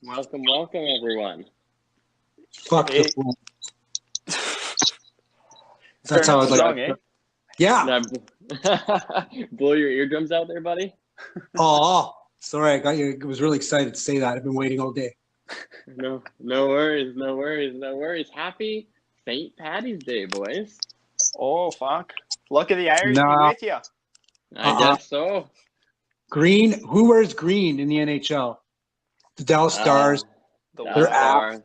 Welcome, everyone. Fuck Hey. the fool. That's how I'd like strong, to- eh? Yeah. Now, blow your eardrums out there, buddy. Oh, sorry. I got you. I was really excited to say that. I've been waiting all day. No worries. Happy St. Patty's Day, boys. Oh, fuck. Luck of the Irish Nah. be with you. I guess so. Green. Who wears green in the NHL? The Dallas Stars. The Dallas They're Wild. Stars.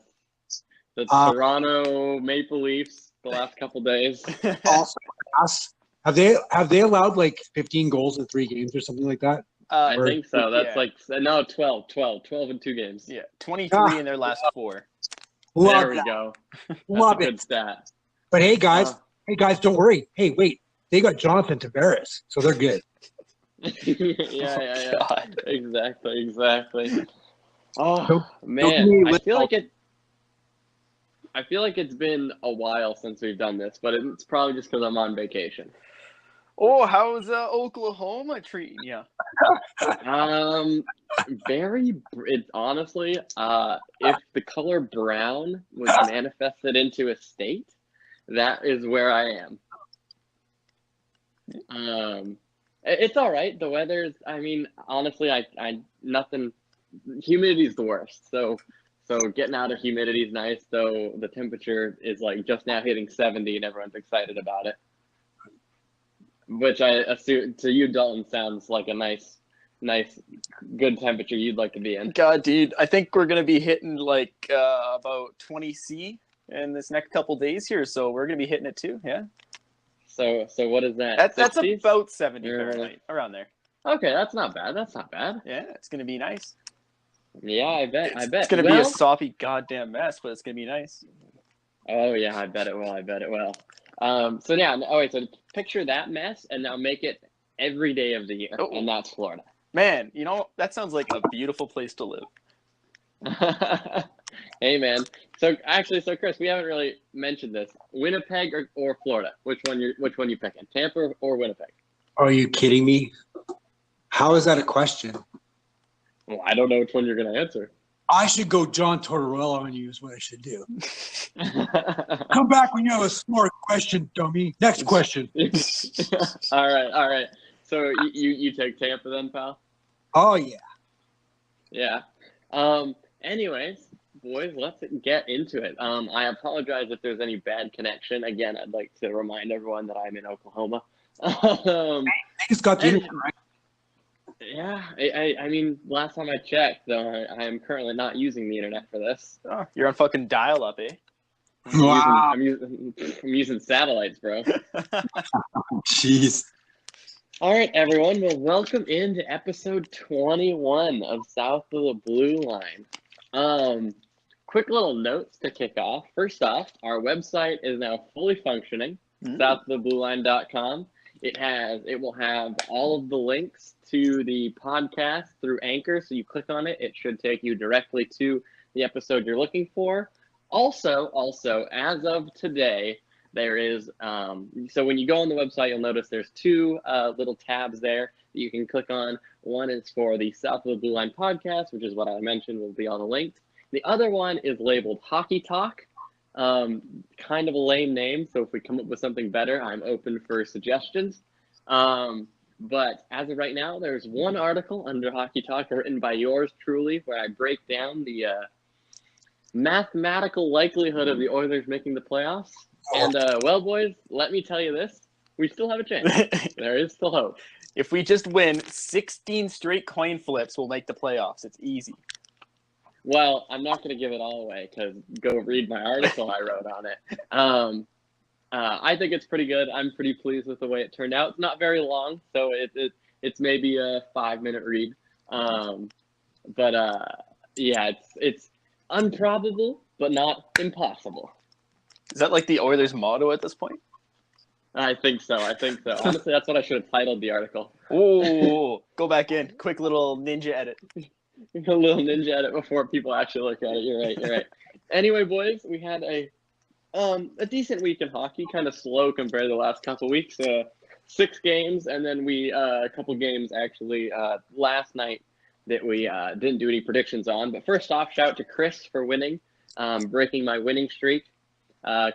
The Uh, Toronto Maple Leafs the last couple days. Also, us. Have they allowed like 15 goals in 3 games or something like that? I Or- think so. That's yeah. no 12 in 2 games. Yeah, 23 in their last 4. Love There we that. go. That's Love a good it. stat. But hey guys, don't worry. Hey, wait. They got Jonathan Tavares, so they're good. yeah. God. Exactly. Oh Don't man, be I lit- feel like it's been a while since we've done this, but it's probably just because I'm on vacation. Oh, how's Oklahoma treating you? It's honestly, if the color brown was manifested into a state, that is where I am. It's all right. The weather's, I mean, honestly, nothing. Humidity's the worst. So getting out of humidity is nice. Though the temperature is like just now hitting 70, and everyone's excited about it. Which I assume to you, Dalton, sounds like a nice, good temperature you'd like to be in. God, dude, I think we're going to be hitting like about 20 C in this next couple days here, so we're going to be hitting it too, yeah? So what is that? That's 60s? about 70 Fahrenheit, around there. Okay, that's not bad. Yeah, it's going to be nice. Yeah, I bet. It's going to be a soppy goddamn mess, but it's going to be nice. Oh yeah, I bet it will. So yeah. Oh wait. So picture that mess, and now make it every day of the year, and that's Florida. Man, you know, that sounds like a beautiful place to live. Hey man. So Chris, we haven't really mentioned this. Winnipeg or Florida? Which one you picking? Tampa or Winnipeg? Are you kidding me? How is that a question? Well, I don't know which one you're gonna answer. I should go John Tortorella on you is what I should do. Come back when you have a smart question, dummy. Next question. All right. So you take Tampa then, pal? Oh, yeah. Yeah. Anyways, boys, let's get into it. I apologize if there's any bad connection. Again, I'd like to remind everyone that I'm in Oklahoma. They just got the internet, right? Yeah, I mean, last time I checked, though, I am currently not using the internet for this. Oh, you're on fucking dial-up, eh? Wow. I'm using satellites, bro. Jeez. All right, everyone. Well, welcome into episode 21 of South of the Blue Line. Quick little notes to kick off. First off, our website is now fully functioning, southoftheblueline.com. It will have all of the links to the podcast through Anchor. So you click on it, it should take you directly to the episode you're looking for. Also, as of today, there is, so when you go on the website, you'll notice there's 2 little tabs there that you can click on. One is for the South of the Blue Line podcast, which is what I mentioned will be on the link. The other one is labeled Hockey Talk. Kind of a lame name, so if we come up with something better, I'm open for suggestions. But as of right now, there's one article under Hockey Talk written by yours truly, where I break down the mathematical likelihood of the Oilers making the playoffs. And well, boys, let me tell you this: we still have a chance. There is still hope. If we just win 16 straight coin flips, we'll make the playoffs. It's easy. Well, I'm not going to give it all away, because go read my article I wrote on it. I think it's pretty good. I'm pretty pleased with the way it turned out. It's not very long, so it's maybe a 5-minute read. But yeah, it's improbable but not impossible. Is that like the Oilers' motto at this point? I think so. Honestly, that's what I should have titled the article. Oh, go back in. Quick little ninja edit. A little ninja edit before people actually look at it. You're right. Anyway, boys, we had a decent week in hockey. Kind of slow compared to the last couple weeks. 6 games, and then we a couple games actually last night that we didn't do any predictions on. But first off, shout out to Chris for winning, breaking my winning streak.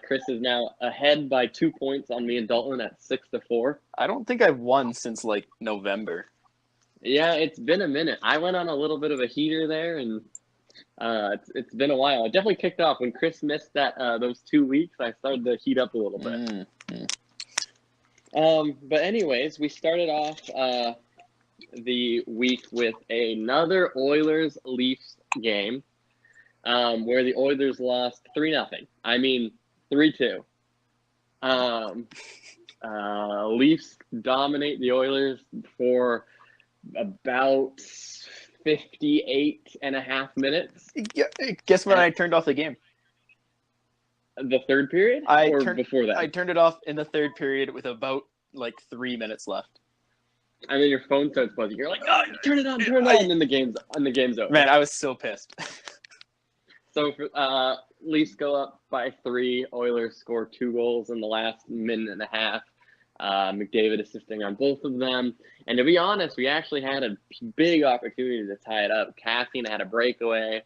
Chris is now ahead by 2 points on me and Dalton at 6-4. I don't think I've won since like November. Yeah, it's been a minute. I went on a little bit of a heater there, and it's been a while. It definitely kicked off when Chris missed those 2 weeks. I started to heat up a little bit. But anyways, we started off the week with another Oilers-Leafs game. Where the Oilers lost 3-0. I mean, 3-2. Leafs dominate the Oilers for about 58 and a half minutes. Guess when I turned off the game? The third period? Before that? I turned it off in the third period with about like 3 minutes left. I mean, your phone starts buzzing. You're like, oh, turn it on, and then the game's over. Man, I was so pissed. So Leafs go up by 3. Oilers score 2 goals in the last minute and a half. McDavid assisting on both of them. And to be honest, we actually had a big opportunity to tie it up. Cassian had a breakaway,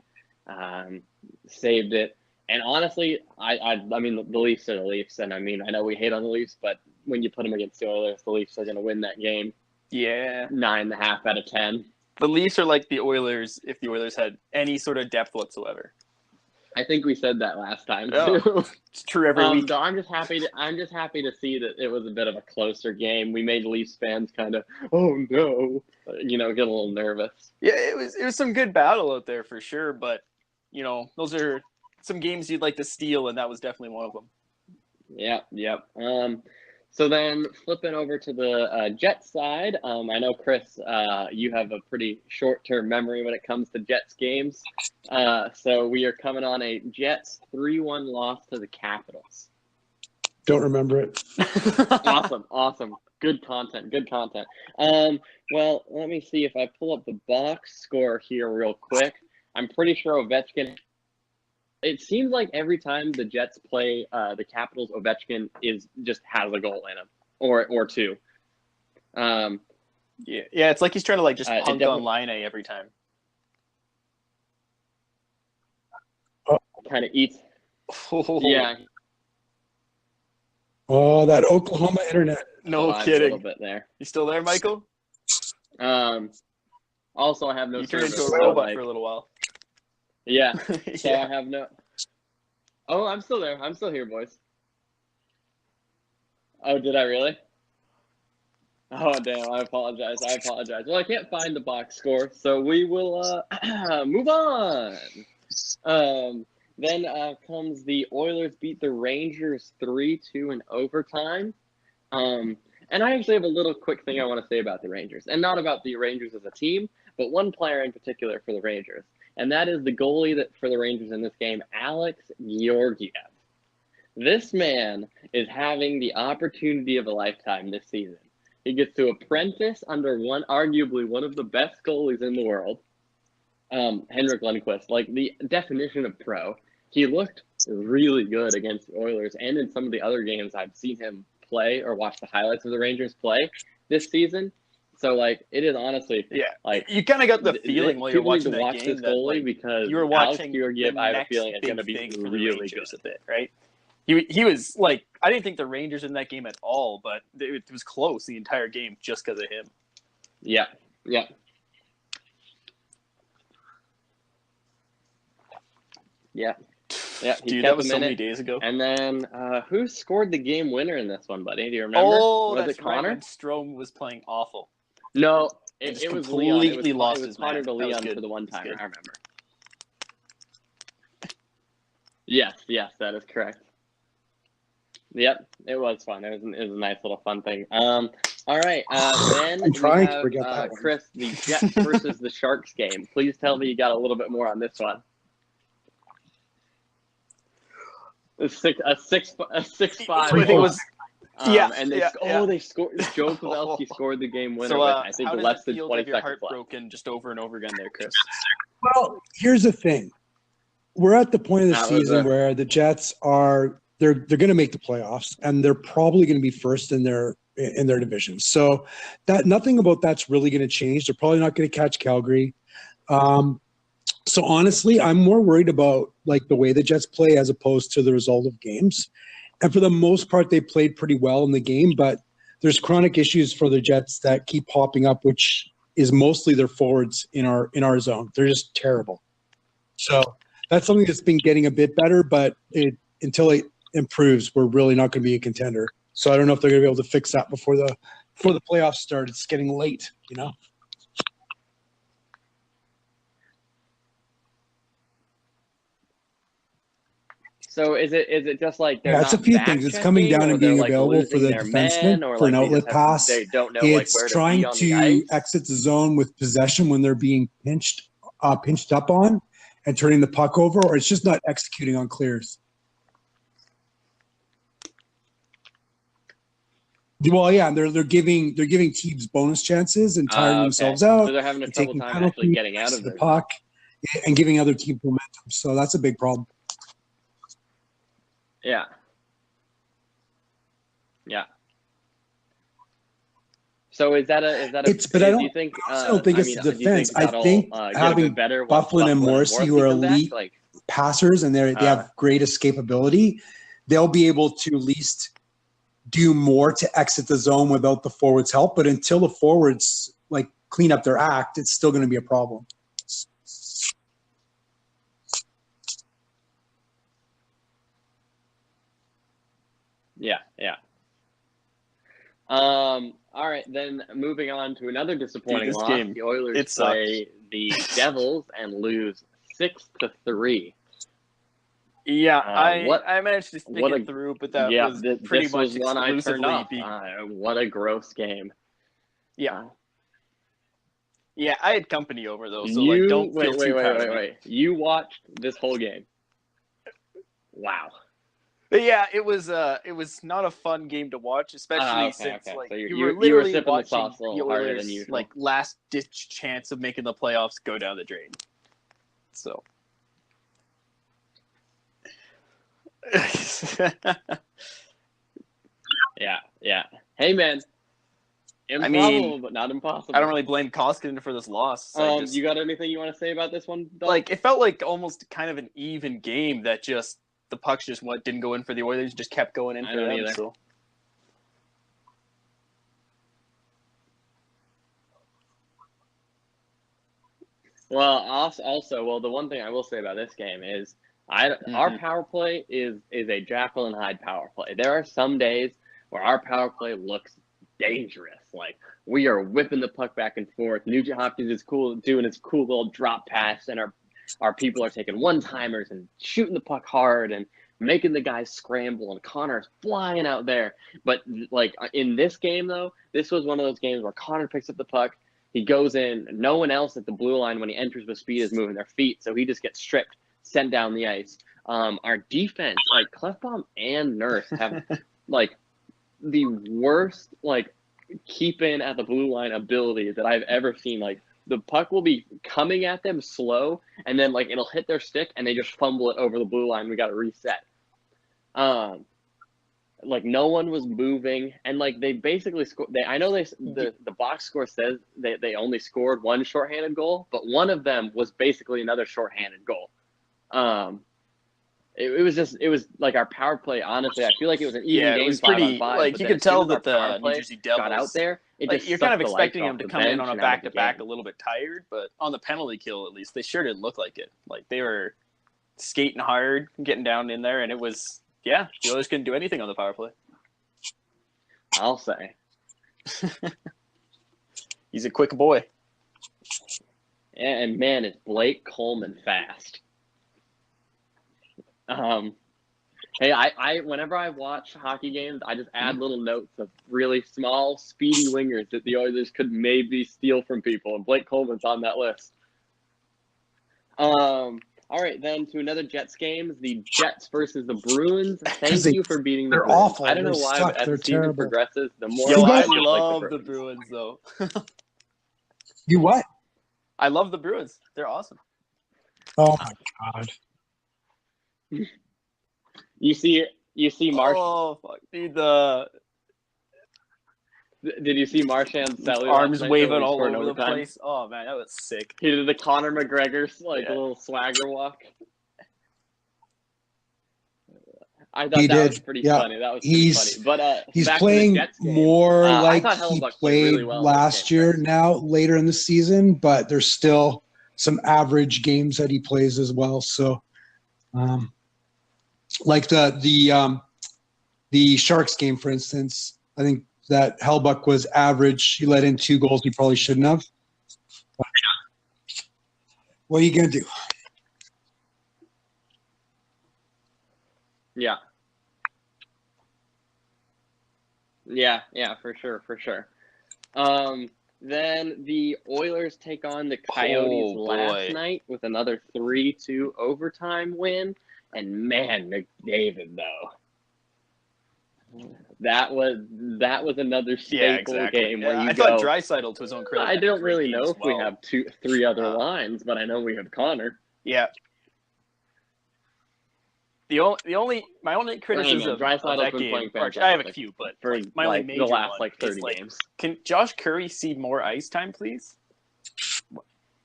saved it. And honestly, I mean, the Leafs are the Leafs. And I mean, I know we hate on the Leafs, but when you put them against the Oilers, the Leafs are going to win that game. Yeah. 9.5 out of 10. The Leafs are like the Oilers if the Oilers had any sort of depth whatsoever. I think we said that last time too. Oh, it's true every week. So I'm just happy to see that it was a bit of a closer game. We made Leafs fans kind of, oh no, get a little nervous. Yeah, it was some good battle out there for sure, but those are some games you'd like to steal, and that was definitely one of them. Yep. So then flipping over to the Jets side, I know, Chris, you have a pretty short-term memory when it comes to Jets games. So we are coming on a Jets 3-1 loss to the Capitals. Don't remember it. Awesome. Good content. Well, let me see if I pull up the box score here real quick. I'm pretty sure Ovechkin. It seems like every time the Jets play the Capitals, Ovechkin just has a goal in him or 2. Yeah, it's like he's trying to like just punk on Line A every time. Kind of eats. Yeah. Oh, that Oklahoma internet. No kidding. A little bit there. You still there, Michael? Also, I have no. You turned into a robot for a little while. Yeah. So I have no. Oh, I'm still there. I'm still here, boys. Oh, did I really? Oh, damn. I apologize. Well, I can't find the box score, so we will move on. Then comes the Oilers beat the Rangers 3-2 in overtime. And I actually have a little quick thing I want to say about the Rangers, and not about the Rangers as a team, but one player in particular for the Rangers. And that is the goalie for the Rangers in this game, Alex Georgiev. This man is having the opportunity of a lifetime this season. He gets to apprentice under arguably one of the best goalies in the world, Henrik Lundqvist, like the definition of pro. He looked really good against the Oilers, and in some of the other games I've seen him play or watch the highlights of the Rangers play this season. So, like, it is honestly, like, you kind of got the feeling while you're watching that game this goalie because you were watching Alex Georgiev, I have a feeling it's going to be really good. A bit, right? He was like, I didn't think the Rangers in that game at all, but it was close the entire game just because of him. Yeah. Dude, that was so many days ago. And then who scored the game winner in this one, buddy? Do you remember? Oh, was that's it Connor? Right. Strome was playing awful. No, it was completely Leon. lost it was his Connor man. to Leon for the one timer. I remember. Yes, that is correct. Yep, it was fun. It was a nice little fun thing. All right, then I'm trying we have, to forget that one. Chris, the Jets versus the Sharks game. Please tell me you got a little bit more on this one. A 6-5. I think it was. And they scored. Joe Pavelski scored the game winner with, I think, less than 20 seconds left. Broken just over and over again there, Chris. Well, here's the thing. We're at the point of the season where the Jets are they're going to make the playoffs, and they're probably going to be first in their division. So that nothing about that's really going to change. They're probably not going to catch Calgary. So honestly, I'm more worried about like the way the Jets play as opposed to the result of games. And for the most part, they played pretty well in the game, but there's chronic issues for the Jets that keep popping up, which is mostly their forwards in our zone. They're just terrible. So that's something that's been getting a bit better, but until it improves, we're really not going to be a contender. So I don't know if they're going to be able to fix that before the playoffs start. It's getting late, you know. So is it just like they're It's a not few things. It's coming back-checking, down or and they're being like available for losing the their defenseman men, or for an like outlet pass. they don't know like It's where to be trying on the to ice? exit the zone with possession when they're being pinched up on and turning the puck over, or it's just not executing on clears. Well, yeah, they're giving teams bonus chances and tiring themselves Okay. out So they're having a and trouble taking time actually penalties getting out to of the their zone. puck and giving other teams momentum. So that's a big problem. Yeah. Yeah. So is that a? It's, but I Do you don't. think? I also don't think it's the Do you think defense. I that'll think get a bit having better once Bufflin and Morrissey, who are come back? elite Like passers and they have great escapability, they'll be able to at least do more to exit the zone without the forwards' help. But until the forwards like clean up their act, it's still going to be a problem. yeah. All right, then moving on to another disappointing loss. Game, the Oilers play the Devils and lose 6-3. Yeah, I managed to stick it through, but that was pretty much one I turned off. exclusively. What a gross game. Yeah. Yeah, I had company over though, so don't feel too proud of me. You watched this whole game. Wow. But yeah, it was not a fun game to watch, especially since like so you were literally sipping watching the sauce a little harder than usual. like last ditch chance of making the playoffs go down the drain. So yeah. Hey man, improbable but not impossible. I don't really blame Koskinen for this loss. You got anything you want to say about this one, Doug? Like it felt like almost kind of an even game that just the pucks just didn't go in for the Oilers, just kept going in for them. Either. So. Well, also, the one thing I will say about this game is our power play is a Jekyll and Hyde power play. There are some days where our power play looks dangerous. Like we are whipping the puck back and forth. Nugent Hopkins is doing his cool little drop pass, and our people are taking one-timers and shooting the puck hard and making the guys scramble, and Connor's flying out there. But like in this game, though, this was one of those games where Connor picks up the puck. He goes in. No one else at the blue line when he enters with speed is moving their feet, so he just gets stripped, sent down the ice. Our defense, like Clefbaum and Nurse, have like the worst like keep in at the blue line ability that I've ever seen. Like the puck will be coming at them slow, and then like it'll hit their stick, and they just fumble it over the blue line. We got to reset. Like no one was moving, and like they basically scored. The box score says they only scored one shorthanded goal, but one of them was basically another shorthanded goal. It was like our power play. Honestly, I feel like it was an even game. It was 5-on-5, like you could tell that the New Jersey Devils got out there. You're kind of expecting them to come in on a back-to-back a little bit tired, but on the penalty kill at least they sure didn't look like it. Like they were skating hard, getting down in there, and it was the Oilers couldn't do anything on the power play. I'll say he's a quick boy. And man, is Blake Coleman fast. Hey, I whenever I watch hockey games, I just add little notes of really small, speedy wingers that the Oilers could maybe steal from people, and Blake Coleman's on that list. All right, then to another Jets game, the Jets versus the Bruins. Thank you for beating the Bruins. Awful. I don't know why, but as the season progresses, the more I love the Bruins, though. You what? I love the Bruins. They're awesome. Oh my god. You see Marsh. Oh fuck, dude! Did you see Marchand's celly arms waving all over the place? Oh man, that was sick. He did the Conor McGregor little swagger walk. I thought that was pretty funny. That was pretty funny. But he's playing more like he played really well last year now, later in the season, but there's still some average games that he plays as well. So like the Sharks game, for instance, I think that Hellbuck was average. He let in 2 goals he probably shouldn't have. What are you going to do? Yeah, for sure. Then the Oilers take on the Coyotes last night with another 3-2 overtime win. And man, McDavid though. That was another staple game where I thought Draisaitl, to his own credit. I don't really know if we have 3 other lines, but I know we have Connor. Yeah. My only criticism of that game, I have a few, but for my only major the last one 30 is, games. Can Josh Curry see more ice time, please?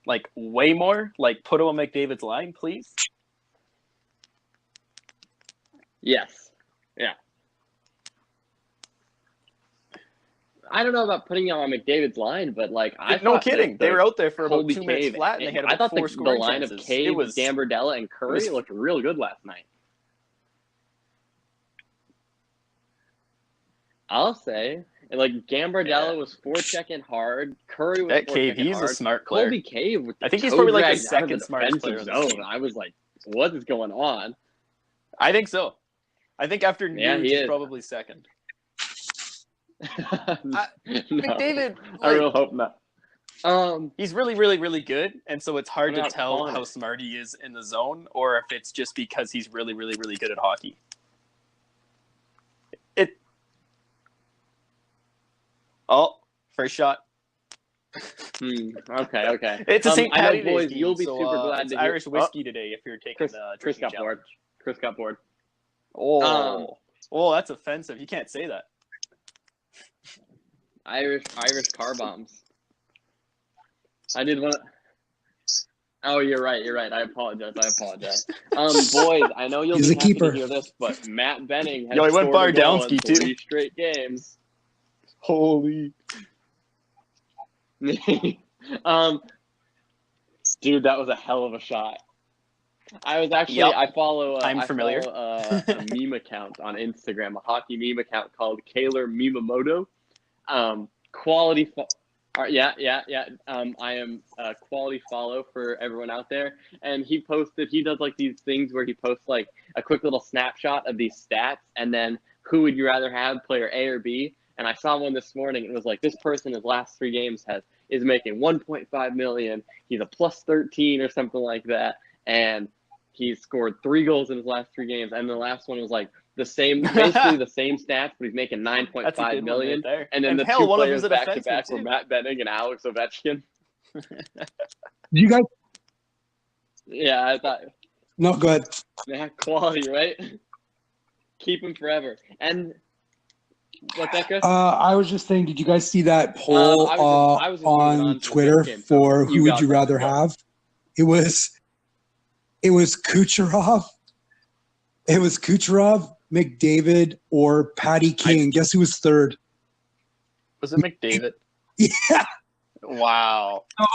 Like way more? Like put him on McDavid's line, please? Yes. Yeah. I don't know about putting him on McDavid's line, but no kidding. They were out there for about 2 minutes flat, and they had about 4 scoring chances. I thought the line of Cave, Gambardella, and Curry looked real good last night. I'll say, Gambardella was forechecking hard. Curry was that Cave. He's hard. A smart player. Colby Cave. I think he's probably like the second smartest player in the zone. I was like, what is going on? I think so. I think after Nuge, he's probably second. McDavid. I really hope not. He's really, really, really good, and so it's hard to tell how smart he is in the zone, or if it's just because he's really, really, really good at hockey. First shot. Okay. It's a St. Patty's Day boys. game, You'll be super glad to hear. Irish whiskey today if you're taking Chris got bored. Chris got bored. Oh, that's offensive. You can't say that. Irish car bombs. I did one. Oh, you're right. I apologize. Boys, I know you'll be happy to hear this, but Matt Benning has he went scored Bardowski too. 3 straight games. Holy. Dude, that was a hell of a shot. I was actually I follow a meme account on Instagram, a hockey meme account called Kaler Mimamoto. Quality I am a quality follow for everyone out there, and he does these things where he posts a quick little snapshot of these stats, and then who would you rather have, player A or B? And I saw one this morning. It was this person his last 3 games is making $1.5 million. He's a plus 13 or something like that, and he's scored 3 goals in his last 3 games. And the last one was basically the same stats, but he's making $9.5 million. Right, and then the 2 players back to back were Matt Benning and Alex Ovechkin. You guys? Yeah, I thought. No, go ahead. Yeah, quality, right? Keep him forever. And. What's that, Chris? I was just saying, did you guys see that poll I was on Twitter for who would you rather have? It was Kucherov. It was Kucherov, McDavid, or Patty King. Guess who was third? Was it McDavid? Yeah. Wow. Oh,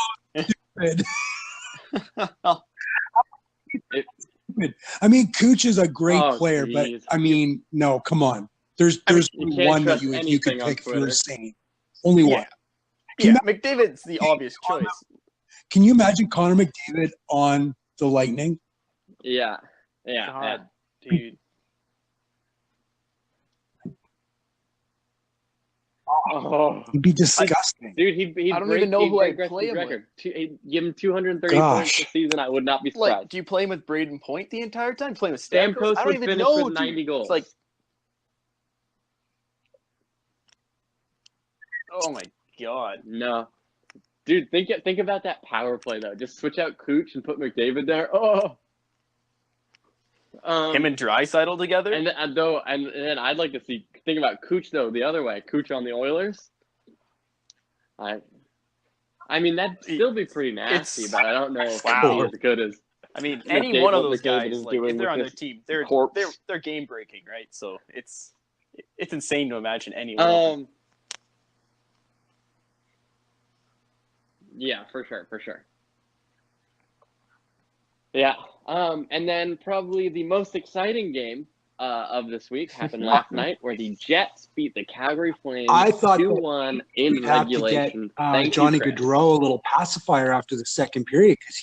stupid. I mean, Kuch is a great player, but I mean, no, come on. There's one that you could pick if you were sane. Only one. Yeah, McDavid's the obvious choice. Can you imagine Connor McDavid on the Lightning? Yeah. God, dude. Oh, he'd be disgusting. Dude, he'd I don't even know who I'd play him record. Give him 230 points a season. I would not be surprised. Do you play him with Braden Point the entire time? Play him with Stamkos? I don't even know. With 90 goals. It's oh my God. No. Dude, think about that power play though. Just switch out Cooch and put McDavid there. Oh. Him and Draisaitl together? And then I'd like to think about Cooch though the other way. Cooch on the Oilers. I mean, that'd still be pretty nasty, but I don't know if it'd Wow. be as good as. I mean, any one of those guys, like if they're on their team, they're game breaking, right? So it's insane to imagine any one of them. Yeah, for sure. Yeah. And then probably the most exciting game of this week happened last night, where the Jets beat the Calgary Flames 2-1 in regulation. Thank Johnny Gaudreau a little pacifier after the second period, because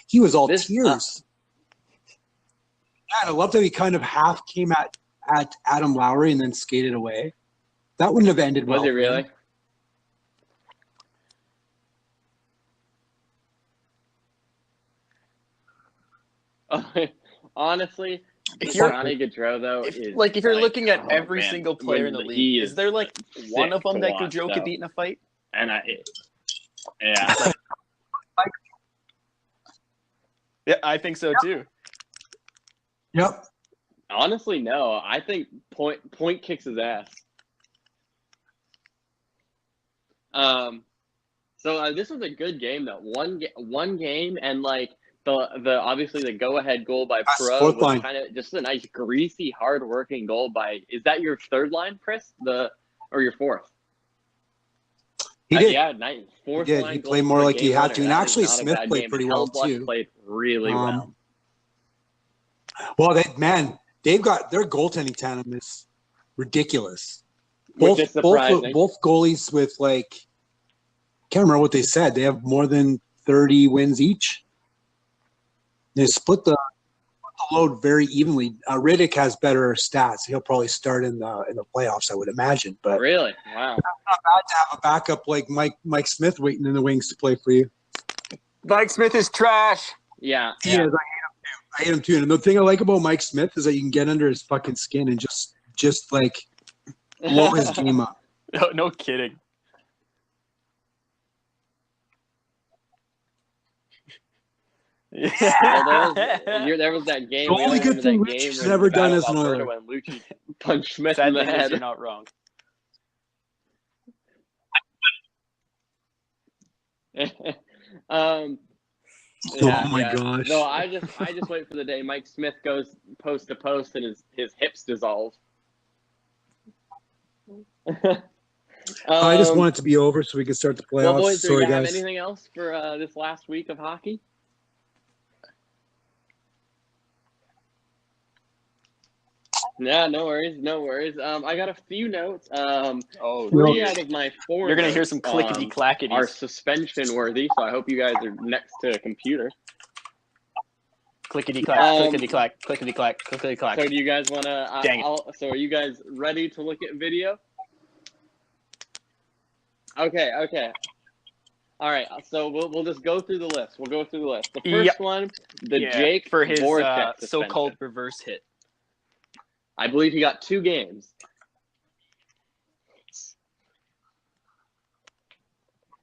he was all tears. Yeah, I love that he kind of half came at Adam Lowry and then skated away. That wouldn't have ended well. Was it really? Honestly, Johnny Gaudreau, though, if you're looking at every single player in the league, is there like one of them that Gaudreau could beat in a fight? Yeah, I think so too. Yep. Honestly, no. I think Point kicks his ass. So this was a good game, though. One game, and like the obviously the go-ahead goal by Pro was kind of just a nice, greasy, hard-working goal by. Is that your third line, Chris? Or your fourth? He did. Yeah, fourth line. He played more like he had to, and actually Smith played pretty well too. Played really well. Well, they've got their goaltending tandem is ridiculous. Which is surprising. Both goalies with can't remember what they said. They have more than 30 wins each. They split the load very evenly. Riddick has better stats. He'll probably start in the playoffs, I would imagine. But really, wow, it's not bad to have a backup like Mike Smith waiting in the wings to play for you. Mike Smith is trash. Yeah. He is. I hate him too. And the thing I like about Mike Smith is that you can get under his fucking skin and just like blow his game up. No kidding. Well, there was that game. The only good thing Lucci's ever done is an Oiler. When Lucci punched Smith in the head. You're not wrong. Oh my gosh! No, I just wait for the day Mike Smith goes post to post and his hips dissolve. I just want it to be over so we can start the playoffs. Well, boys, do you have guys. anything else for this last week of hockey? Yeah, no worries. I got a few notes. 3 out of my 4. You're gonna hear some clickety clackety. Are suspension worthy, so I hope you guys are next to a computer. Clickety clack, clickety clack, clickety clack, clickety clack. So do you guys want to? Dang it. So are you guys ready to look at video? Okay. All right, so we'll just go through the list. The first one, Jake for his suspension. so-called reverse hit. I believe he got 2 games.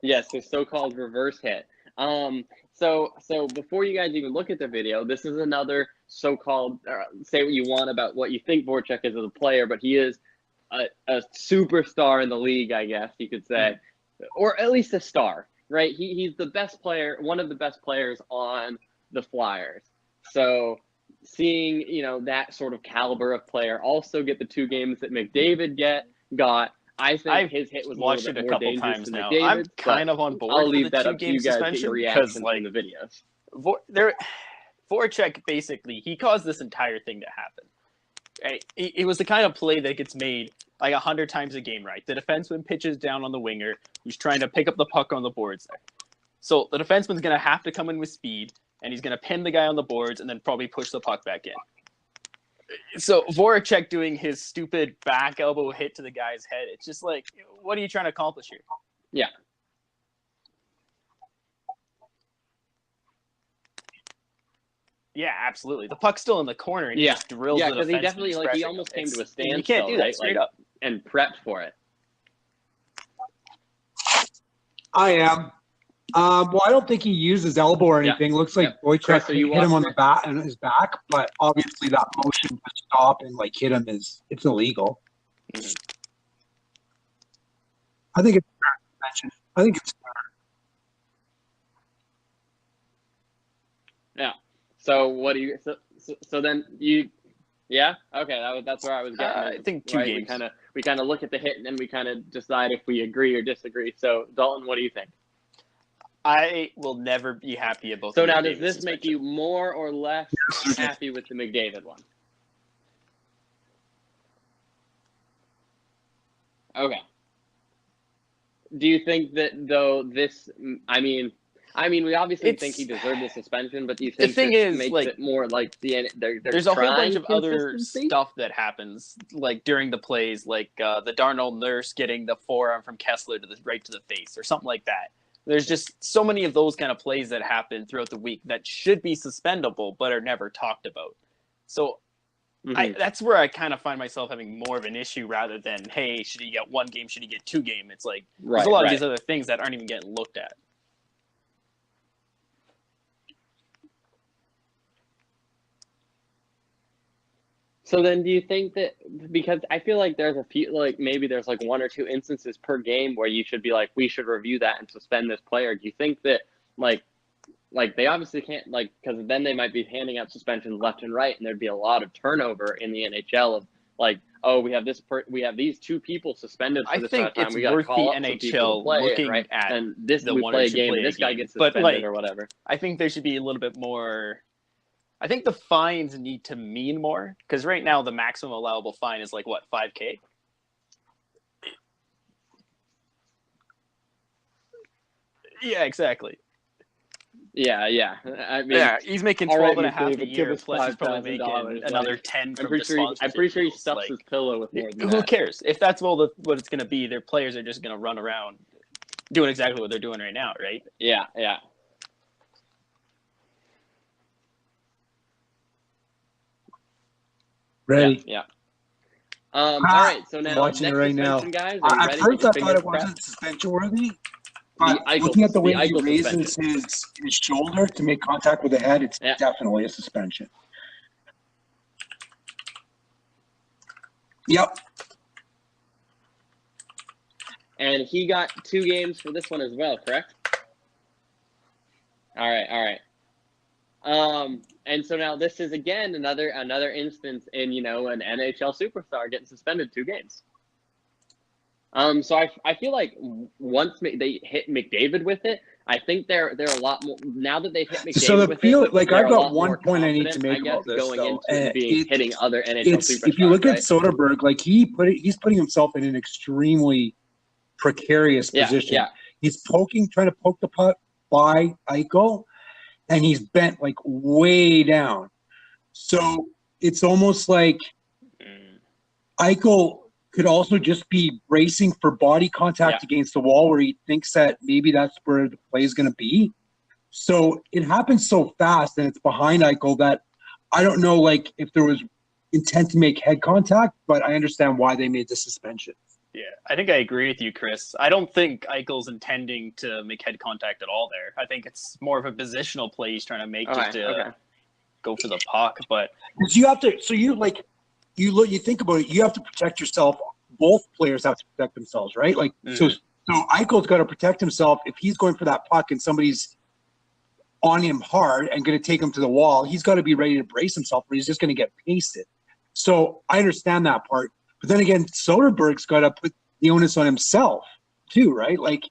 Yes, his so-called reverse hit. So before you guys even look at the video, this is another so-called. Say what you want about what you think Voracek is as a player, but he is a superstar in the league, I guess you could say, or at least a star, right? He's the best player, one of the best players on the Flyers. So seeing, that sort of caliber of player also get the 2 games that McDavid got, I think his hit was watched a little it bit a more couple dangerous times than now. McDavid's, I'm kind of on board. I'll leave for that the up to you guys to get your reactions in the videos. Voracek basically, he caused this entire thing to happen. Right? It was the kind of play that gets made like 100 times a game, right? The defenseman pitches down on the winger who's trying to pick up the puck on the boards there. So the defenseman's going to have to come in with speed, and he's going to pin the guy on the boards and then probably push the puck back in. So Voracek doing his stupid back elbow hit to the guy's head, it's just like, what are you trying to accomplish here? Yeah. Yeah, absolutely. The puck's still in the corner, and he just drills the defenseman. Yeah, because he definitely, he almost came to a standstill. You can't do that straight up. And prepped for it. I am. Well, I don't think he used his elbow or anything. Looks like Voracek hit him on the back and his back, but obviously that motion to stop and hit him it's illegal. I think it's suspension. I think it's Yeah. So what do you? So then you. Yeah. Okay. That's where I was getting. I think 2 games. We kind of look at the hit and then we kind of decide if we agree or disagree. So Dalton, what do you think? I will never be happy about. So now, does this make you more or less happy with the McDavid one? Okay. Do you think that though this? I mean, we obviously think he deserved the suspension, but do you think the thing is, makes like, it more like there's a whole bunch of other stuff that happens, like during the plays, like the Darnold Nurse getting the forearm from Kessler right to the face, or something like that. There's just so many of those kind of plays that happen throughout the week that should be suspendable, but are never talked about. So that's where I kind of find myself having more of an issue rather than, hey, should he get 1 game? Should he get 2 games? It's like there's a lot of these other things that aren't even getting looked at. So then do you think that, because I feel like there's a few, like maybe there's like 1 or 2 instances per game where you should be like, we should review that and suspend this player. Do you think that like they obviously can't, like, because then they might be handing out suspensions left and right and there'd be a lot of turnover in the NHL of like, oh, we have these 2 people suspended for this amount of time. We got to call up some people to play looking right? at and this the we one play a should game play and a this guy game. gets But, suspended or whatever. I think there should be a little bit more. I think the fines need to mean more, because right now the maximum allowable fine is like what, $5,000? Yeah, exactly. Yeah. I mean, he's making 12.5 a year, plus he's probably making another 10 from the sponsorship. I'm pretty sure he deals. stuffs his pillow with more than Who that. cares? If that's what it's going to be, their players are just going to run around doing exactly what they're doing right now, right? Yeah. ready. Yeah. All right. So now, watching next it right now, guys. Are you ready? At first I thought it wasn't suspension worthy, but looking at the way he raises his shoulder to make contact with the head, it's definitely a suspension. Yep. And he got 2 games for this one as well, correct? All right. And so now this is again another instance in an NHL superstar getting suspended 2 games. So I feel like once they hit McDavid with it, I think they're a lot more now that they've hit McDavid so with it. Like I've got one point I need to make about this, going though, into hitting other NHL superstars. If you look at Soderbergh, like he's putting himself in an extremely precarious position. Yeah. He's trying to poke the puck by Eichel, and he's bent like way down. So it's almost like Eichel could also just be bracing for body contact against the wall where he thinks that maybe that's where the play is going to be. So it happens so fast and it's behind Eichel that I don't know like if there was intent to make head contact, but I understand why they made the suspension. Yeah, I think I agree with you, Chris. I don't think Eichel's intending to make head contact at all there. I think it's more of a positional play he's trying to make to go for the puck. But you have to, you think about it, you have to protect yourself. Both players have to protect themselves, right? Like, so Eichel's got to protect himself. If he's going for that puck and somebody's on him hard and going to take him to the wall, he's got to be ready to brace himself or he's just going to get pasted. So I understand that part. But then again, Soderbergh's got to put the onus on himself too, right? Like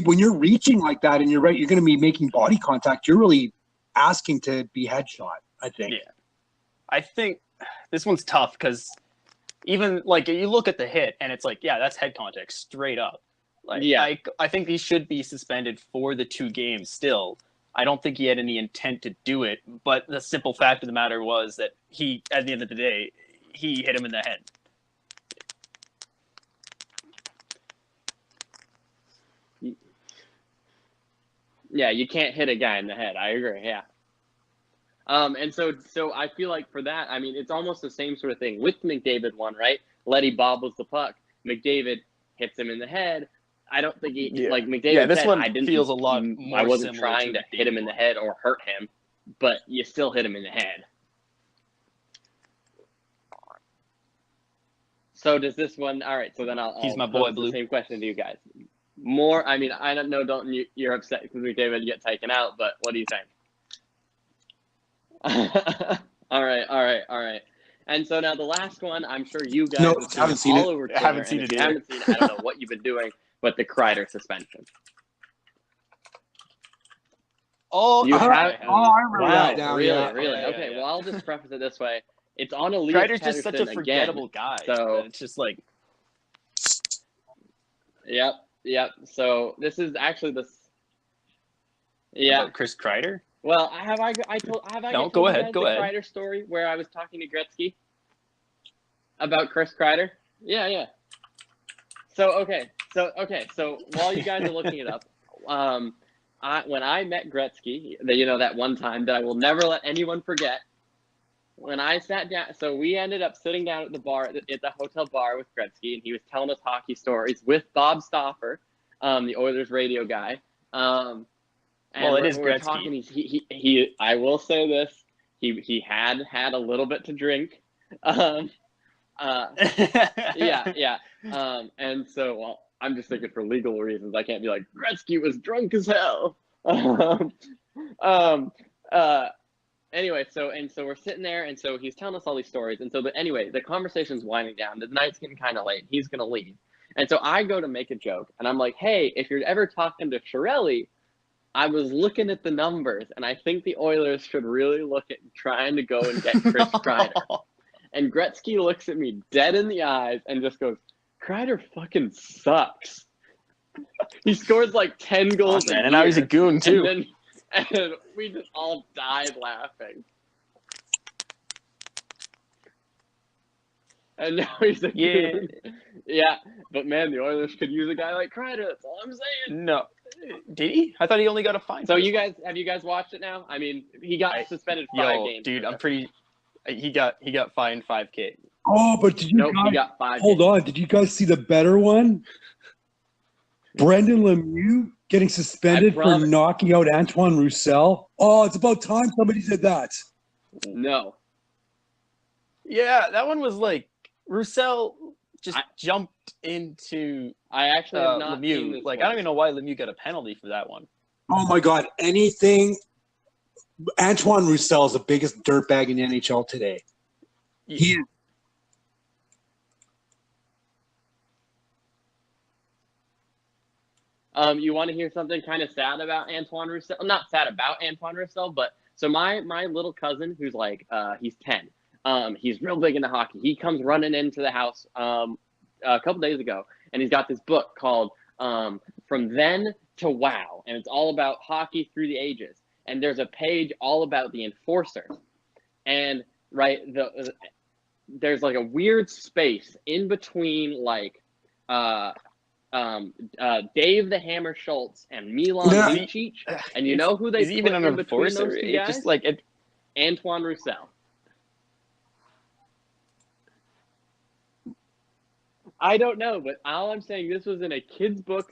when you're reaching like that and you're going to be making body contact, you're really asking to be headshot, I think. Yeah. I think this one's tough because even like you look at the hit and it's like, yeah, that's head contact straight up. Like, I think he should be suspended for the 2 games still. I don't think he had any intent to do it, but the simple fact of the matter was that he, at the end of the day, he hit him in the head. Yeah, you can't hit a guy in the head. I agree. Yeah. And so I feel like for that, I mean, it's almost the same sort of thing with McDavid one, right? Letty bobbles the puck. McDavid hits him in the head. I don't think like McDavid. Yeah, this said, one feels a lot more. I wasn't trying to hit him in the head or hurt him, but you still hit him in the head. So does this one? All right. So then I'll He's my boy, pose Blue. the same question to you guys. more. I mean, I don't know. You're upset because McDavid get taken out, but what do you think? All right. And so now the last one, I'm sure you guys haven't seen all it. over Twitter. I haven't seen and it if you either. haven't seen it, I don't know what you've been doing, but the Kreider suspension. Oh, You have. I remember Wow, that now. really? Yeah, Okay, yeah. well, I'll just preface it this way: it's on Elias Kreider's just such a Pettersson forgettable again. guy. So It's just like, yep. So this is actually this. Yeah. about Chris Kreider. Well, have I No, told go you ahead, guys go the ahead. Kreider story where I was talking to Gretzky about Chris Kreider? Yeah. So okay. So while you guys are looking it up, when I met Gretzky, that one time that I will never let anyone forget. When I sat down, so we ended up sitting down at the bar at the hotel bar with Gretzky, and he was telling us hockey stories with Bob Stauffer, the Oilers radio guy. And It is we're Gretzky. talking. He. I will say this. He had a little bit to drink. Yeah. And so, well, I'm just thinking for legal reasons, I can't be like Gretzky was drunk as hell. Anyway, so we're sitting there, and so he's telling us all these stories, and so the conversation's winding down. The night's getting kind of late. He's gonna leave, and so I go to make a joke, and I'm like, "Hey, if you're ever talking to Chiarelli, I was looking at the numbers, and I think the Oilers should really look at trying to go and get Chris Kreider." And Gretzky looks at me dead in the eyes and just goes, "Kreider fucking sucks." He scored like 10 goals a year, and now he's a goon too. And we just all died laughing. And now he's a goon. Yeah, but man, the Oilers could use a guy like Kreider. That's all I'm saying. No, did he? I thought he only got a fine. So have you guys watched it now? I mean, he got suspended 5 games. Dude, I'm pretty. He got fined $5,000. Oh, but did you Nope, guys, he got 5 hold games. on? Did you guys see the better one? Brendan Lemieux getting suspended for knocking out Antoine Roussel. Oh, it's about time somebody did that. No. Yeah, that one was like Roussel just jumped into. I actually have not seen Lemieux. this Like, one. I don't even know why Lemieux got a penalty for that one. Oh my God! Anything. Antoine Roussel is the biggest dirtbag in the NHL today. He is. You want to hear something kind of sad about Antoine Roussel? Not sad about Antoine Roussel, but so my little cousin, who's like he's 10, he's real big into hockey. He comes running into the house a couple days ago, and he's got this book called From Then to Wow, and it's all about hockey through the ages. And there's a page all about the enforcers, and there's like a weird space in between like Dave the Hammer Schultz and Milan Lucic, and you know who they put even an in between enforcer? those two guys? Just like it. Antoine Roussel. I don't know, but all I'm saying, this was in a kid's book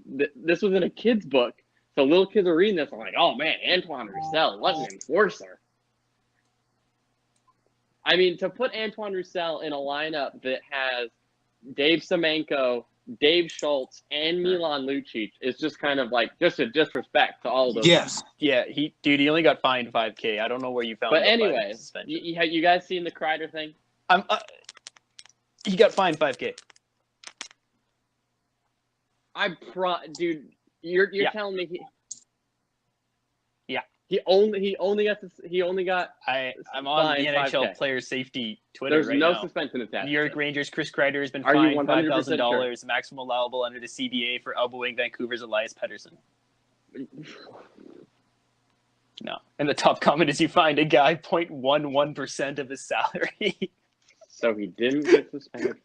this was in a kid's book. So little kids are reading this, I'm like, oh man, Antoine Roussel was an enforcer. I mean, to put Antoine Roussel in a lineup that has Dave Semenko, Dave Schultz, and Milan Lucic is just kind of like just a disrespect to all of those. Yes. Yeah, he only got fined $5,000. I don't know where you found. But anyway, you guys seen the Kreider thing? He got fined $5,000. Dude, you're telling me he only got. I'm on the NHL $5,000. player safety Twitter. There's right no now. suspension attached. New York Rangers Chris Kreider has been Are you fined 100% $5,000, sure? maximum allowable under the CBA for elbowing Vancouver's Elias Pettersson. No, and the top comment is you find a guy 0.11% of his salary. So he didn't get suspended.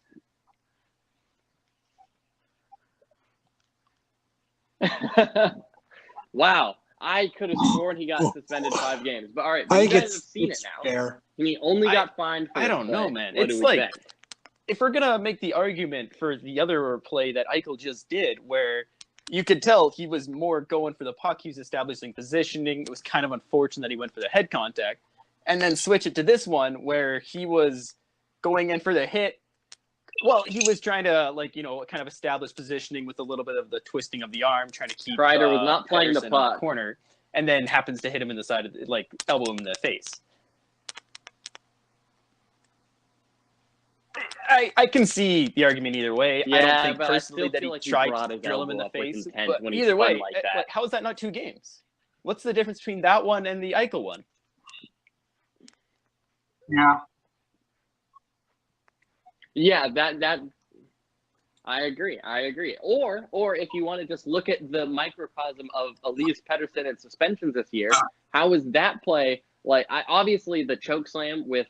Wow. I could have sworn he got suspended 5 games. But all right, you guys have seen it now. Fair. And he only got fined for I don't know, man. What It's do we like, think? if we're going to make the argument for the other play that Eichel just did, where you could tell he was more going for the puck, he was establishing positioning, it was kind of unfortunate that he went for the head contact, and then switch it to this one where he was going in for the hit, Well, he was trying to, kind of establish positioning with a little bit of the twisting of the arm, trying to keep Kreider was not playing the Pedersen in puck. corner, and then happens to hit him in the side of elbow him in the face. I can see the argument either way. Yeah, I don't think but personally I that he like tried to drill him in the face. But when either way, like that. how is that not 2 games? What's the difference between that one and the Eichel one? Yeah, that I agree. Or if you want to just look at the microcosm of Elias Pettersson and suspensions this year, how was that play? Obviously the choke slam with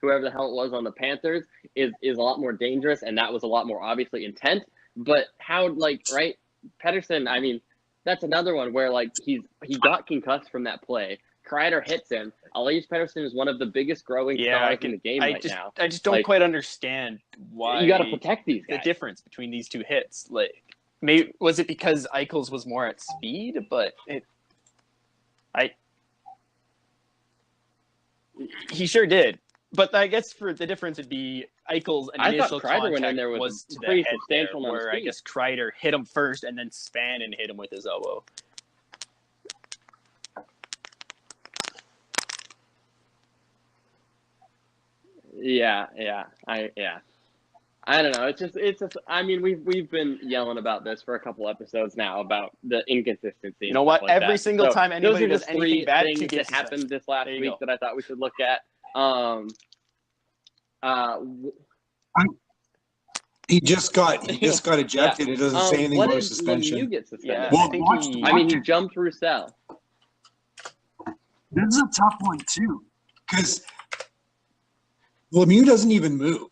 whoever the hell it was on the Panthers is a lot more dangerous, and that was a lot more obviously intent. But how, right? Pettersson, I mean, that's another one where he got concussed from that play. Kreider hits him. Elias Pettersson is one of the biggest growing stars in the game now. I just don't quite understand why you got to protect these guys. The difference between these 2 hits. Maybe was it because Eichel's was more at speed, but he sure did. But I guess for the difference would be Eichel's initial contact went in there was to the head there, where I guess Kreider hit him first and then span and hit him with his elbow. Yeah. I don't know. It's just. I mean, we've been yelling about this for a couple episodes now about the inconsistency. You know what? Every single time anybody does anything bad, things that happened this last week that I thought we should look at. He just got ejected. It doesn't say anything about suspension. Lemieux get suspended? Well, he jumped Roussel. This is a tough one too, because Lemieux doesn't even move.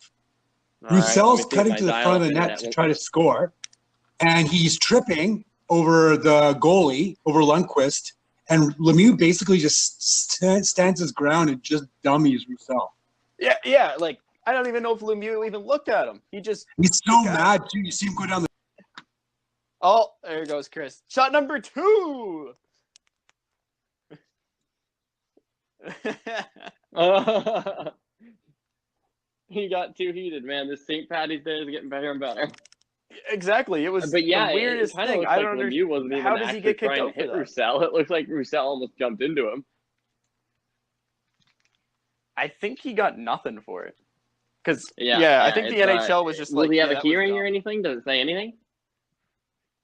Roussel's cutting to the front of the net to try to score, and he's tripping over the goalie, over Lundqvist, and Lemieux basically just stands his ground and just dummies Roussel. Yeah. I don't even know if Lemieux even looked at him. He's so mad too. You see him go down the. Oh, there goes Chris. Shot number 2. He got too heated, man. This St. Patty's Day is getting better and better. Exactly. It was the weirdest thing. I don't understand. Lemieux wasn't even how does he get kicked out to hit for that? Roussel. It looks like Roussel almost jumped into him. I think he got nothing for it. Because I think the NHL was just will he have a hearing or anything? Does it say anything?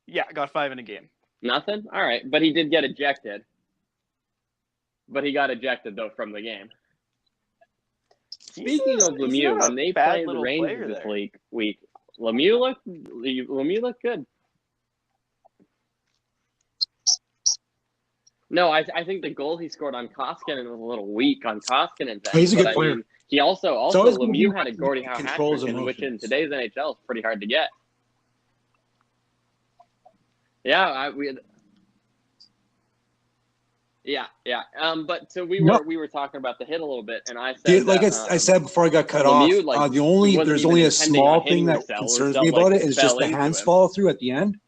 Yeah, got 5 in a game. Nothing? All right. But he did get ejected. But he got ejected, though, from the game. Speaking of Lemieux, when they played the Rangers this week, Lemieux looked good. No, I think the goal he scored on Koskinen was a little weak on Koskinen's end. He's a good player. He also Lemieux had a Gordie Howe hat trick, which in today's NHL is pretty hard to get. Yeah, but so we were talking about the hit a little bit, and I said, I said before I got cut off, there's only a small thing that concerns me about it is just the hands follow through at the end,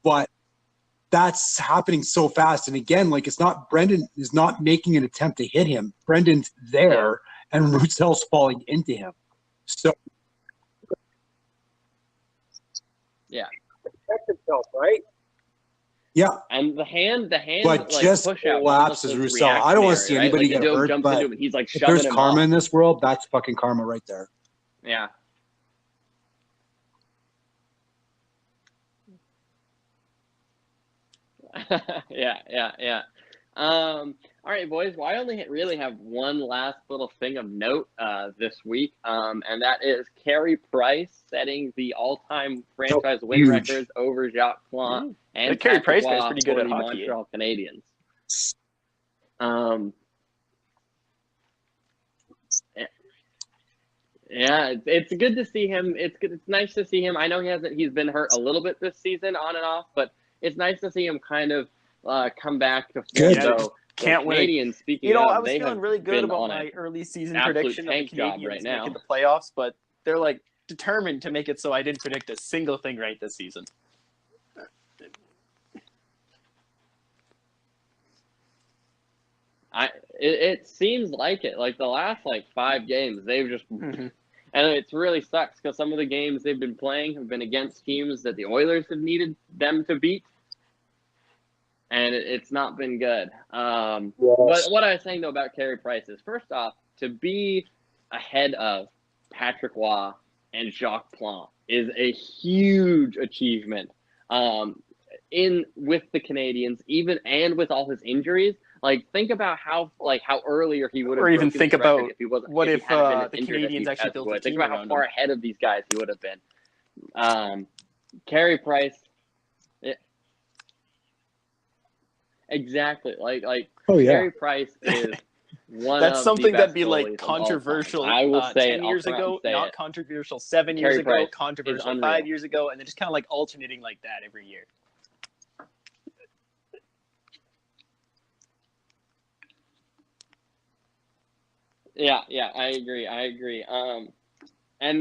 but that's happening so fast. And again, it's not Brendan is not making an attempt to hit him. Brendan's there, and Roussel's falling into him. So protect himself, right? Yeah, and the hand, but just collapses Roussel. I don't want to see anybody get hurt, but he's if there's karma in this world, that's fucking karma right there. Yeah. Yeah. All right, boys. Well, I only really have one last little thing of note this week, and that is Carey Price setting the all-time franchise win records over Jacques Plante and Carey Price is pretty good at the hockey. Montreal Canadiens. Yeah, it's good to see him. It's nice to see him. I know he's been hurt a little bit this season, on and off, but it's nice to see him kind of come back to form. So can't win. Canadians, speaking I was feeling really good about my early season prediction of the Canadiens right now making the playoffs, but they're determined to make it so I didn't predict a single thing right this season. It seems like it. The last 5 games, they've just And it really sucks because some of the games they've been playing have been against teams that the Oilers have needed them to beat. And it's not been good. But what I was saying, though, about Carey Price is, first off, to be ahead of Patrick Roy and Jacques Plante is a huge achievement with the Canadiens, even and with all his injuries. Like, think about how earlier he would have. Or even think about if he wasn't, what if the Canadiens actually built a team think about around how far him. ahead of these guys he would have been. Carey Price, exactly. Carey Price is one. That's of something the that'd best be like goalies controversial. I will say 10 years ago, not controversial 7 years Carey ago, Price controversial 5 years ago, and then just kind of like alternating like that every year. Yeah, I agree. And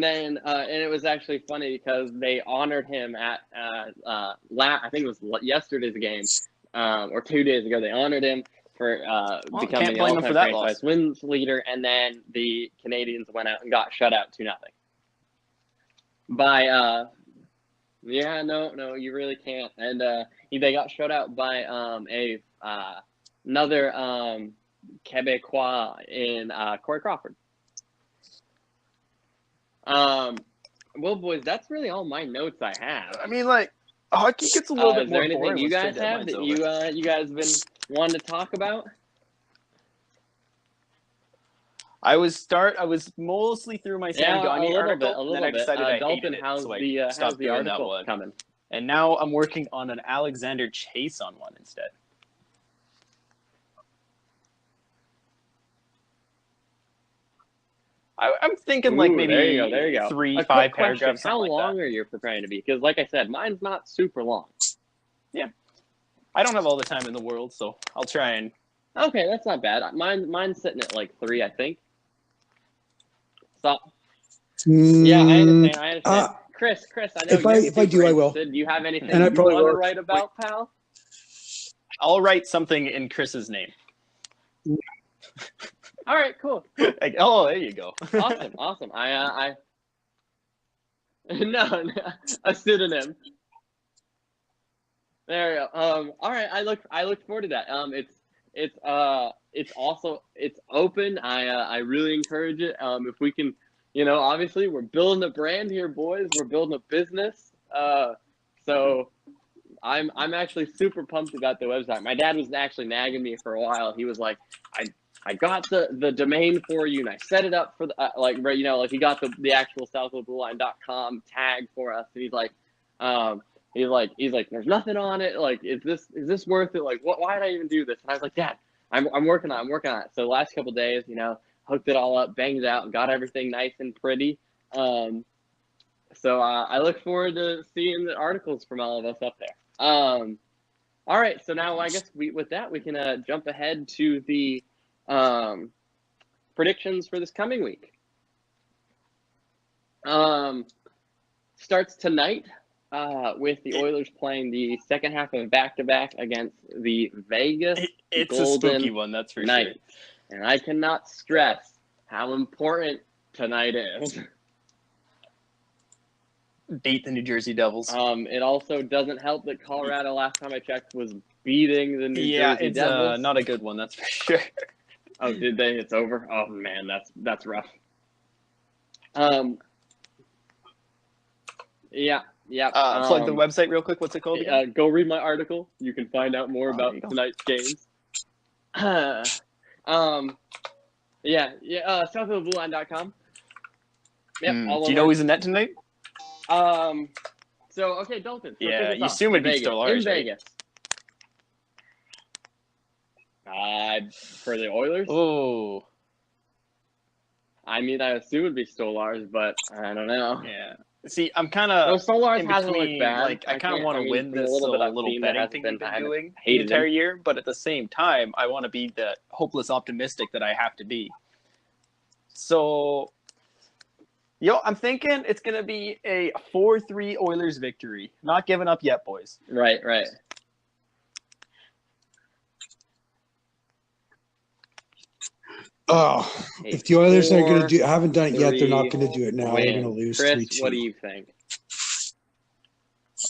then and it was actually funny because they honored him at I think it was yesterday's game or 2 days ago. They honored him for becoming the all-time franchise wins leader, and then the Canadiens went out and got shut out 2-0 by no, you really can't. And they got shut out by another Quebecois in Corey Crawford. Well, boys, that's really all my notes I have. I mean, like, hockey gets a little bit more boring. Is there anything you guys have that you guys have been wanting to talk about? I was mostly through my Sam Gagner article, and then I decided I hated it, so I stopped doing that one. Coming? And now I'm working on an Alexander Chase on one instead. I'm thinking like maybe there you go. 3-5 paragraphs. How long are you preparing to be? Because like I said, mine's not super long. Yeah. I don't have all the time in the world, so I'll try and... Okay, that's not bad. Mine's sitting at like 3, I think. So, yeah, I understand. Chris, I know if I do, I will. Do you have anything and you want to write about, pal? I'll write something in Chris's name. All right, cool. Like, oh, there you go. Awesome. I no, a pseudonym. There you go. All right, I look forward to that. It's open. I really encourage it. If we can, obviously we're building a brand here, boys. We're building a business. So I'm actually super pumped about the website. My dad was actually nagging me for a while. He was like, I got the domain for you, and I set it up for the he got the actual southoftheblueline.com tag for us, and he's like, there's nothing on it. Like, is this worth it? Like, why did I even do this? And I was like, Dad, I'm working on it. So the last couple of days, hooked it all up, banged it out, and got everything nice and pretty. So I look forward to seeing the articles from all of us up there. All right, so now I guess we can jump ahead to the predictions for this coming week. Starts tonight with the Oilers playing the second half of a back-to-back against the Vegas It's Golden a spooky one, that's for Knights. sure. And I cannot stress how important tonight is. Beat the New Jersey Devils. It also doesn't help that Colorado, last time I checked, was beating the New Jersey Devils. Yeah, it's not a good one, that's for sure. Oh, did they? It's over? Oh, man, that's rough. Yeah. Plug the website real quick. What's it called again? Go read my article. You can find out more about tonight's games. southoftheblueline.com. Yep. Do you know who's in net tonight? Okay, Dalton. So yeah, you assume it'd be Stolarz, in Vegas. For the Oilers? Oh. I mean, I assume it'd be Stolarz, but I don't know. Yeah. See, I'm kind of Stolarz hasn't looked bad. Like, I kind of want to win this little betting thing we've been doing the entire year, but at the same time, I want to be the hopeless optimistic that I have to be. So, I'm thinking it's going to be a 4-3 Oilers victory. Not giving up yet, boys. Right. Oh, if the Oilers are going to haven't done it yet, they're not going to do it now. They're going to lose 3-2. Chris, what do you think?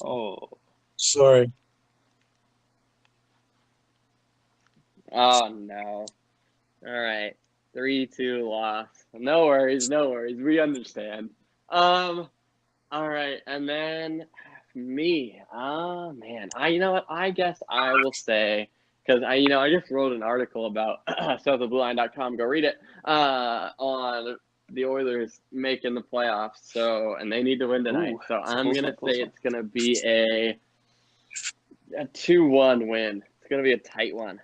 Oh, sorry. Oh no! All right, 3-2 loss. No worries. We understand. All right, and then me. Oh man, you know what? I guess I will say, because I just wrote an article about southofblueline.com. Go read it. On the Oilers making the playoffs. So, and they need to win tonight. So I'm gonna say it's gonna be a 2-1 win. It's gonna be a tight one.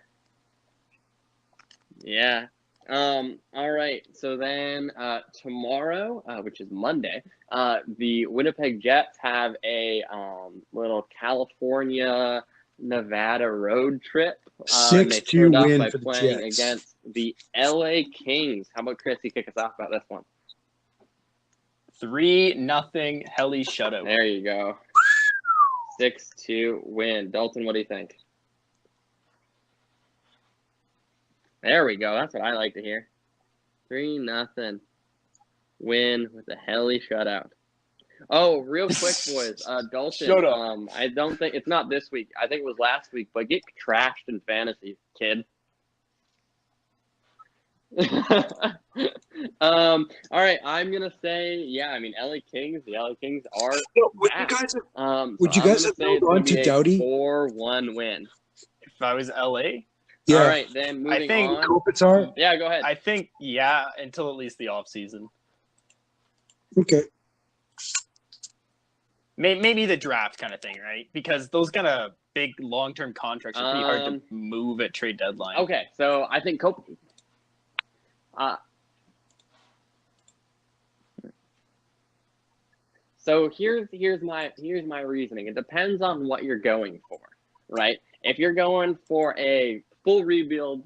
Yeah. All right. So then tomorrow, which is Monday, the Winnipeg Jets have a little California, Nevada road trip. 6-2 win by for the playing Jets against the LA Kings. How about Chris? You kick us off about this one. 3-0 Helly shutout. There you go. 6-2 win. Dalton, what do you think? There we go. That's what I like to hear. 3-0 win with a Helly shutout. Oh, real quick, boys. Dalton. I don't think it's not this week. I think it was last week. But get trashed in fantasy, kid. All right. I'm gonna say, LA Kings. The LA Kings are. Would you guys have held on to Doughty? 4-1 win. If I was LA. Yeah. All right, then moving on. Kopitar? Yeah, go ahead. I think, until at least the offseason. Okay. Maybe the draft kind of thing, right? Because those kind of big long-term contracts are pretty hard to move at trade deadline. Okay, so I think So here's my reasoning. It depends on what you're going for, right? If you're going for a full rebuild,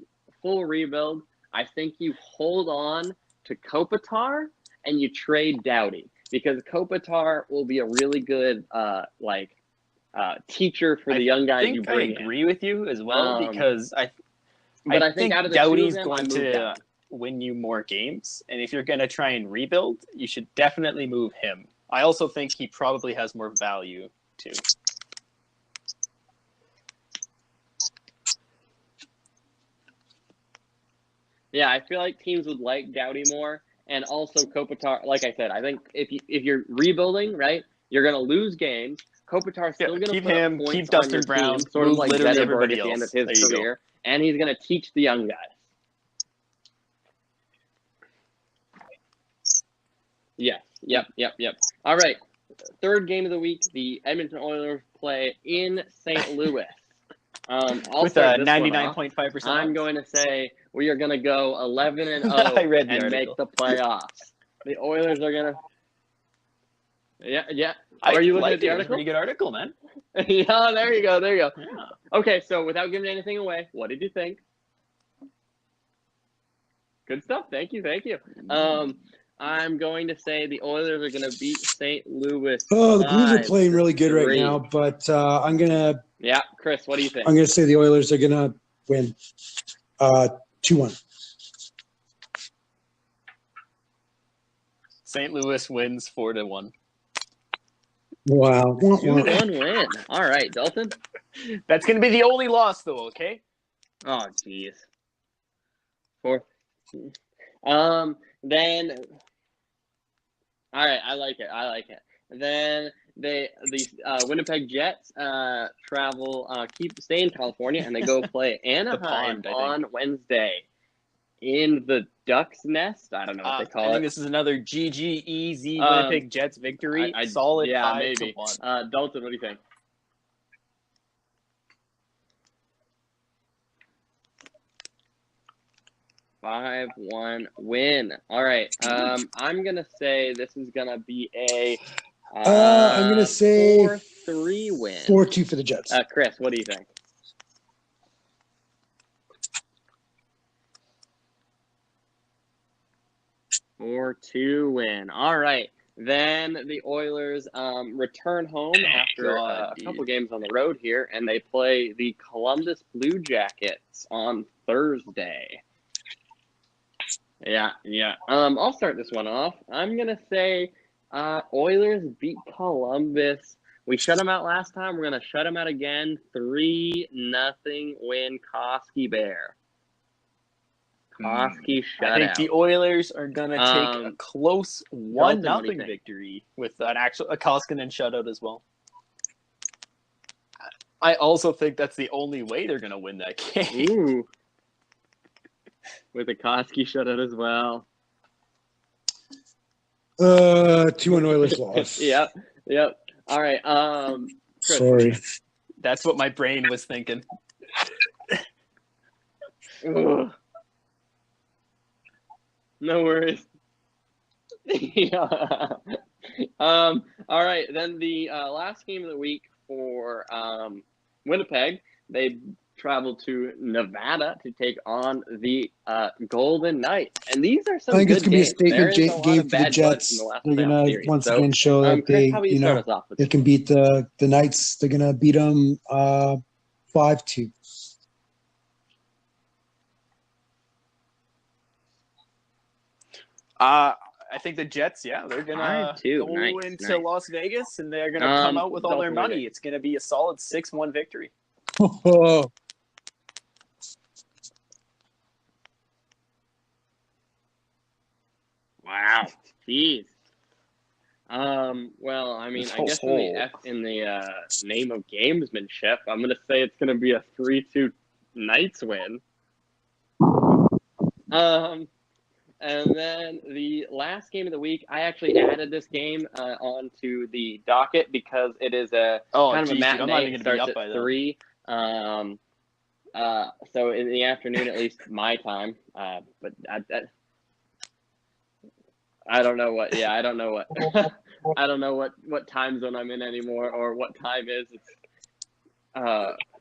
I think you hold on to Kopitar and you trade Doughty, because Kopitar will be a really good teacher for the young guys you bring in. I agree with you as well, because I think out of the Doughty's two of them, going to win you more games, and if you're going to try and rebuild, you should definitely move him. I also think he probably has more value too. Yeah, I feel like teams would like Doughty more, and also Kopitar. Like I said, I think if you're rebuilding, right, you're gonna lose games. Kopitar's still gonna keep put him, up points keep Dustin on your Brown, team, sort of like everybody at the end else. of his career, and he's gonna teach the young guys. Yes. Yep. All right. Third game of the week, the Edmonton Oilers play in St. Louis. With a 99.5%. I'm going to say we are going to go 11-0 and make the playoffs. The Oilers are going to. Yeah. Are you looking at the article? Pretty good article, man. Yeah, there you go. Yeah. Okay, so without giving anything away, what did you think? Good stuff. Thank you. I'm going to say the Oilers are going to beat St. Louis. Oh, the Blues are playing really good right now, but I'm going to. Yeah, Chris, what do you think? I'm going to say the Oilers are going to win 2-1. St. Louis wins 4-1. Wow. 2-1 win. All right, Dalton. That's going to be the only loss, though, okay? Oh, jeez. 4. Then. All right, I like it. Then the Winnipeg Jets stay in California, and they go play Anaheim on Wednesday in the Ducks Nest. I don't know what they call it. I think this is another GGEZ Winnipeg Jets victory. Solid 5-1. Dalton, what do you think? Five 5-1 win. All right. I'm gonna say this is gonna be a. I'm gonna say 4-3 win. 4-2 for the Jets. Chris, what do you think? Four 2 win. All right. Then the Oilers return home after a couple games on the road here, and they play the Columbus Blue Jackets on Thursday. Yeah. I'll start this one off. I'm gonna say Oilers beat Columbus. We shut them out last time. We're gonna shut them out again. 3-0 win. Koski Bear. Koski shutout. I think the Oilers are gonna take a close 1-0 victory with a Koskinen shutout as well. I also think that's the only way they're gonna win that game. Ooh. With a Koski shutout as well. 2-1 Oilers loss. Yep. All right. Chris. Sorry. That's what my brain was thinking. Ugh. No worries. Yeah. All right. Then the last game of the week for Winnipeg, they traveled to Nevada to take on the Golden Knights, and these are some. I think good it's gonna be a games. statement game for the Jets. They're gonna once again show that Chris, they can beat the Knights. They're gonna beat them 5-2. I think the Jets, they're gonna go into Las Vegas and they're gonna come out with all their money. It's gonna be a solid 6-1 victory. Wow, jeez. Well, I mean, I guess in the name of gamesmanship, I'm gonna say it's gonna be a 3-2 Knights win. And then the last game of the week, I actually added this game onto the docket because it is a kind of a matinee. It starts at 3. So in the afternoon, at least my time. But I don't know what. Yeah, I don't know what. I don't know what time zone I'm in anymore or what time is. It's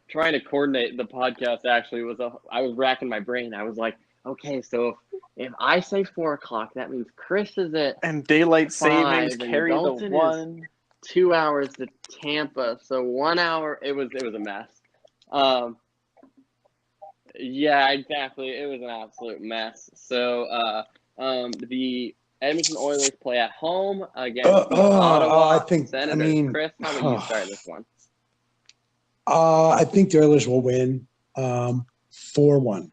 trying to coordinate the podcast. Actually, I was racking my brain. I was like, okay, so if I say 4 o'clock, that means Chris is at and daylight 5, savings carry the 1. 2 hours to Tampa, so 1 hour. It was a mess. Yeah, exactly. It was an absolute mess. So the Edmonton Oilers play at home against Ottawa. I think. Senators. Chris, how about you start this one? I think the Oilers will win 4-1.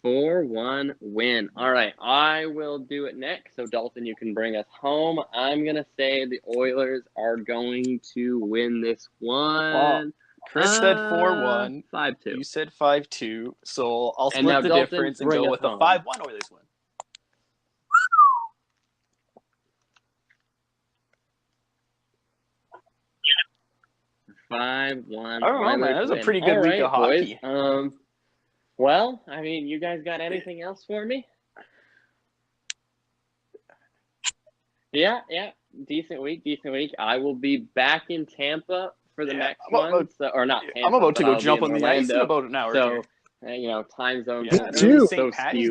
4-1 win. All right, I will do it next. So, Dalton, you can bring us home. I'm going to say the Oilers are going to win this one. Well, Chris said 4-1. 5-2. You said 5-2. So I'll split the difference and go with a 5-1 Oilers win. I don't know, man. That was a pretty good week of hockey. Boys. Well, I mean, you guys got anything else for me? Yeah. Decent week. I will be back in Tampa for the next one. Or not Tampa. I'm about to go jump on the ice in about an hour. So, time zone. Me too. So skewed.